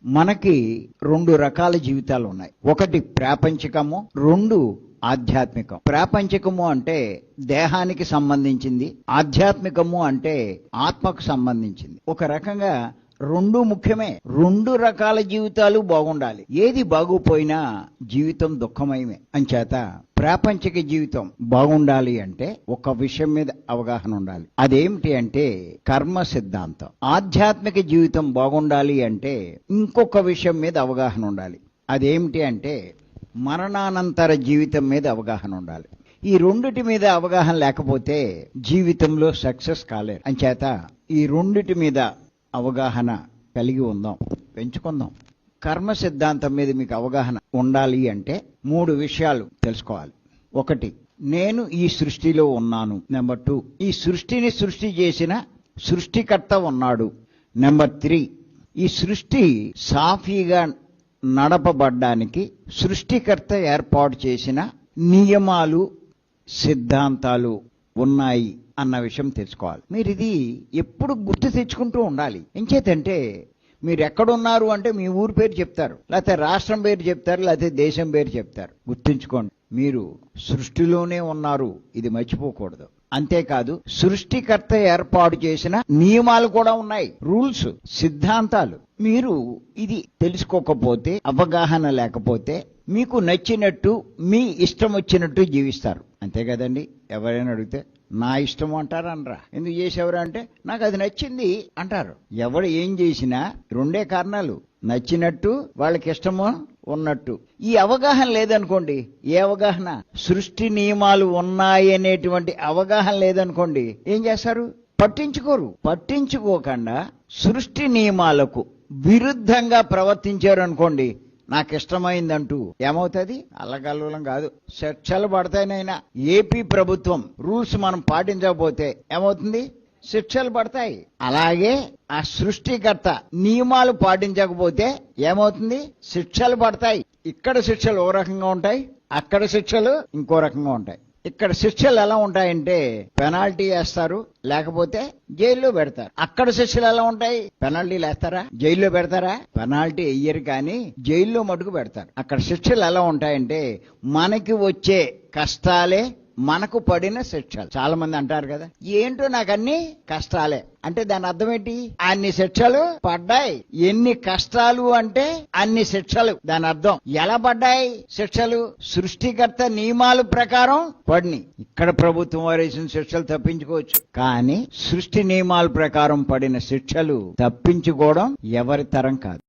మనకి రెండు రకాల జీవితాలు ఉన్నాయి. ఒకటి ప్రాపంచికము, రెండు ఆధ్యాత్మికం. ప్రాపంచికము అంటే దేహానికి సంబంధించింది, ఆధ్యాత్మికము అంటే ఆత్మకు సంబంధించింది. ఒక రకంగా రెండు ముఖ్యమే. రెండు రకాల జీవితాలు బాగుండాలి. ఏది బాగుపోయినా జీవితం దుఃఖమయమే. అంచేత ప్రాపంచిక జీవితం బాగుండాలి అంటే ఒక విషయం మీద అవగాహన ఉండాలి. అదేమిటి అంటే కర్మ సిద్ధాంతం. ఆధ్యాత్మిక జీవితం బాగుండాలి అంటే ఇంకొక విషయం మీద అవగాహన ఉండాలి. అదేమిటి అంటే మరణానంతర జీవితం మీద అవగాహన ఉండాలి. ఈ రెండిటి మీద అవగాహన లేకపోతే జీవితంలో సక్సెస్ కాలేరు. అంచేత ఈ రెండిటి మీద అవగాహన కలిగి ఉందాం, పెంచుకుందాం. కర్మ సిద్ధాంతం మీద మీకు అవగాహన ఉండాలి అంటే మూడు విషయాలు తెలుసుకోవాలి. ఒకటి, నేను ఈ సృష్టిలో ఉన్నాను. నెంబర్ 2, ఈ సృష్టిని సృష్టి చేసిన సృష్టికర్త ఉన్నాడు. నెంబర్ 3, ఈ సృష్టి సాఫీగా నడపబడ్డానికి సృష్టికర్త ఏర్పాటు చేసిన నియమాలు సిద్ధాంతాలు ఉన్నాయి అన్న విషయం తెలుసుకోవాలి. మీరు ఇది ఎప్పుడు గుర్తు తెచ్చుకుంటూ ఉండాలి. ఎంచేతంటే మీరు ఎక్కడున్నారు అంటే మీ ఊరి పేరు చెప్తారు, లేకపోతే రాష్ట్రం పేరు చెప్తారు, లేకపోతే దేశం పేరు చెప్తారు. గుర్తుంచుకోండి, మీరు సృష్టిలోనే ఉన్నారు, ఇది మర్చిపోకూడదు. అంతేకాదు సృష్టికర్త ఏర్పాటు చేసిన నియమాలు కూడా ఉన్నాయి, రూల్స్, సిద్ధాంతాలు. మీరు ఇది తెలుసుకోకపోతే, అవగాహన లేకపోతే మీకు నచ్చినట్టు మీ ఇష్టం వచ్చినట్టు జీవిస్తారు. అంతే కదండి. ఎవరైనా అడిగితే నా ఇష్టం అంటారు అనరా. ఎందుకు చేసేవరా అంటే నాకు అది నచ్చింది అంటారు. ఎవడు ఏం చేసినా రెండే కారణాలు, నచ్చినట్టు, వాళ్ళకి ఇష్టమో ఉన్నట్టు. ఈ అవగాహన లేదనుకోండి, ఏ అవగాహన, సృష్టి నియమాలు ఉన్నాయనేటువంటి అవగాహన లేదనుకోండి, ఏం చేస్తారు? పట్టించుకోరు. పట్టించుకోకుండా సృష్టి నియమాలకు విరుద్ధంగా ప్రవర్తించారు అనుకోండి, నాకు ఇష్టమైందంటూ ఏమవుతుంది? అల్లకల్లోలం కాదు, శిక్షలు పడతాయినైనా. ఏపీ ప్రభుత్వం రూల్స్ మనం పాటించకపోతే ఏమవుతుంది? శిక్షలు పడతాయి. అలాగే ఆ సృష్టికర్త నియమాలు పాటించకపోతే ఏమవుతుంది? శిక్షలు పడతాయి. ఇక్కడ శిక్షలు ఓ రకంగా ఉంటాయి, అక్కడ శిక్షలు ఇంకో రకంగా ఉంటాయి. ఇక్కడ శిక్షలు ఎలా ఉంటాయంటే పెనాల్టీ వేస్తారు, లేకపోతే జైల్లో పెడతారు. అక్కడ శిక్షలు ఎలా ఉంటాయి? పెనాల్టీలు వేస్తారా, జైల్లో పెడతారా? పెనాల్టీ వెయ్యరు, కానీ జైల్లో మటుకు పెడతారు. అక్కడ శిక్షలు ఎలా ఉంటాయంటే మనకి వచ్చే కష్టాలే మనకు పడిన శిక్షలు. చాలా మంది అంటారు కదా, ఏంటో నాకు అన్ని కష్టాలే అంటే దాని అర్థం ఏంటి? అన్ని శిక్షలు పడ్డాయి. ఎన్ని కష్టాలు అంటే అన్ని శిక్షలు. దాని అర్థం ఎలా పడ్డాయి శిక్షలు? సృష్టికర్త నియమాల ప్రకారం పడినాయి. ఇక్కడ ప్రభుత్వం వేసిన శిక్షలు తప్పించుకోవచ్చు, కానీ సృష్టి నియమాల ప్రకారం పడిన శిక్షలు తప్పించుకోవడం ఎవరి తరం కాదు.